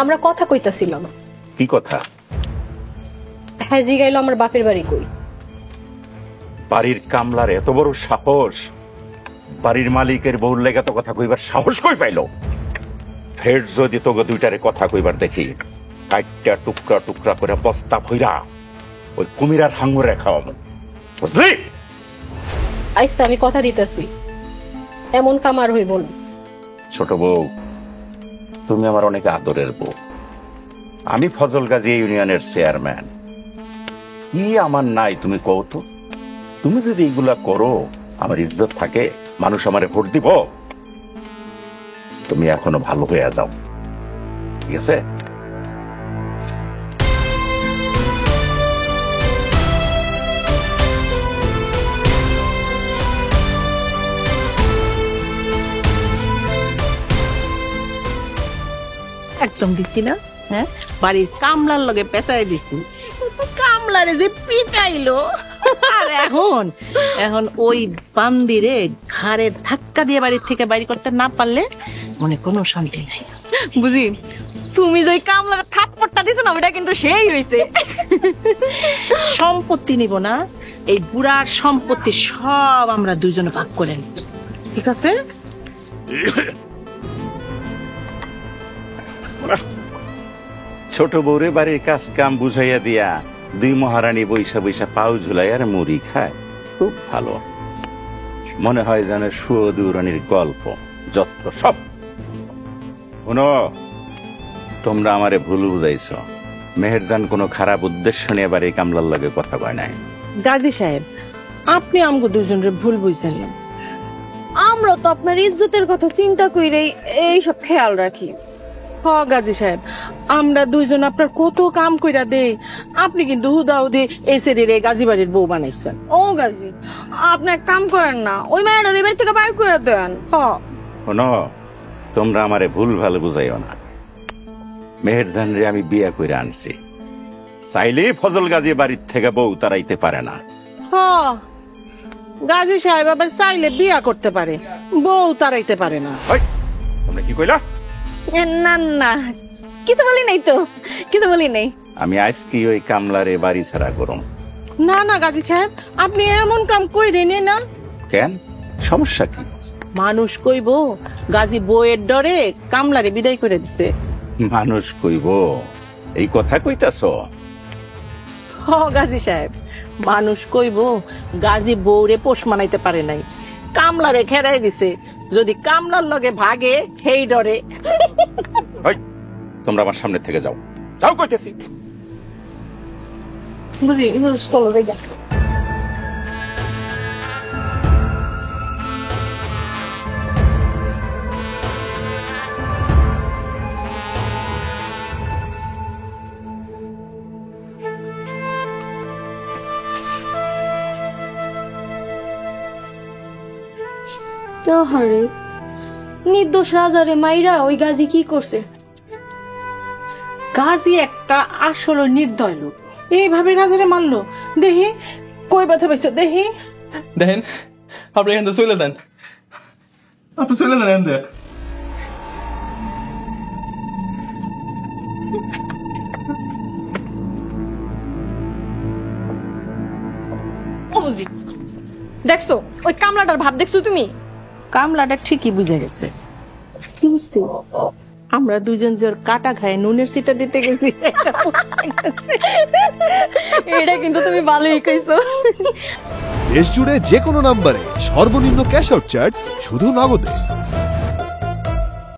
আমরা কথা কইতাছিলাম। কি কথা? হ্যাঁ, জিগাইলো আমার বাপের বাড়ি কই। বাড়ির কামলার এত বড় সাহস, বাড়ির মালিকের বউর লেগে তো কথা কইবার সাহস কই পাইলো? ফের যদি তোকে দুইটারে কথা কইবার দেখি, কাইটটা টুকরা টুকরা করে বস্তা ভইরা ওই কুমিরার হাঙ্গরে খাওয়াবো, বুঝলি? আইসা, আমি কথা দিতেছি, এমন কাম আর হইব না। ছোট বউ, তুমি আমার অনেক আদরের বউ। আমি ফজল গাজী ইউনিয়নের চেয়ারম্যান। কি আমার নাই তুমি কও তো? তুমি যদি এগুলা করো, আমার ইজ্জত থাকে, মানুষ আমারে ভোট দিব। তুমি এখনো ভালো হয়ে যাও, ঠিক আছে? একদম দিচ্ছি না, হ্যাঁ, বাড়ির কামলার লগে পেঁচাই দিচ্ছি, কামলারে যে পিটাইলো। আর এখন এখন ওই বান্দিরে ঘাড়ে ধাক্কা দিয়ে বাড়ির থেকে বাইরে করতে না পারলে মনে কোনো শান্তি নাই। বুঝি, তুমি যে কামলার থাপ্পড়টা দিছো না, ওটা কিন্তু সেই হইছে। সম্পত্তি নিব না, এই বুড়ার সম্পত্তি সব আমরা দুইজনে ভাগ করে নিব, ঠিক আছে? ছোট বউরে বাড়ির কাজ কাম বুঝাইয়া দিয়া দুই মহারানী বৈশা বৈশা পাও ঝুলাই আর মুড়ি খায়, খুব ভালো। মনে হয় যেন সুদূরণীর গল্প, যত সব। শোনো, তোমরা আমারে ভুল বুঝাইছ। মেহেরজান কোনো খারাপ উদ্দেশ্য নিয়ে বাড়ির কামলার লগে কথা কয় নাই। গাজী সাহেব, আপনি আমগো দুইজনের ভুল বুঝছেন না। আমরা তো আপনার ইজ্জতের কথা চিন্তা কইরেই এই সব খেয়াল রাখি। হ গাজী সাহেব, আমরা দুইজন আপনার কত কাম কইরা দেই, আপনি কিন্তু হুদাহুদি এই সেরিরে গাজী বাড়ির বউ বানাইছেন। ও গাজী, আপনি এক কাম করেন না, ওই মায়ের এবার থেকে বাইর করে দেন। শোনো, তোমরা আমারে ভুল ভালো বুঝাইও না। মেহেরজান রে আমি বিয়া কইরা আনছি, চাইলে ফজল গাজী বাড়ির থেকে বউ তারাইতে পারে না। গাজী সাহেব আবার চাইলে বিয়া করতে পারে, বউ তারাইতে পারে না। তোমরা কি কইলা? না না, কিছু বলি নাই তো, কিছু বলি নাই। আমি আজকে ওই কামলারে বাড়ি ছাড়া করুম। না না গাজী সাহেব, আপনি এমন কাম কইরে নে না। কেন, সমস্যা কি? মানুষ কইব গাজী বউয়ের ডরে কামলারে বিদায় করে দিছে। মানুষ কইব এই কথা কইতাছ? গাজী সাহেব, মানুষ কইব গাজী বউরে পোষ মানাইতে পারে নাই, কামলারে খেদাই দিছে, যদি কামলার লগে ভাগে হেই ডরে। তোমরা আমার সামনে থেকে যাও, যাও কইতেছি। বুঝি, চলো যা। আহারে, নির্দোষ রাজারে মাইরা ওই গাজী কি করছে? গাজী একটা আসল নির্দয় লোক, এইভাবে রাজারে মারলো। দেখি কই ব্যথা পাইছো, দেখি। দেখেন, আপনি এখান থেকে চলে যান, আপনি চলে যান এখান থেকে। ও বুঝি, দেখছো ওই কামলাটার ভাব দেখছো তুমি? কামলাটা ঠিকই বুঝে গেছে। আমরা দুজন যে ওর কাটা খায় নুনের সিটা দিতে গেছি, এটা কিন্তু তুমি ভালোই কইছো। দেশ জুড়ে যে কোনো নম্বরে সর্বনিম্ন ক্যাশ আউট চার্জ শুধু নগদে।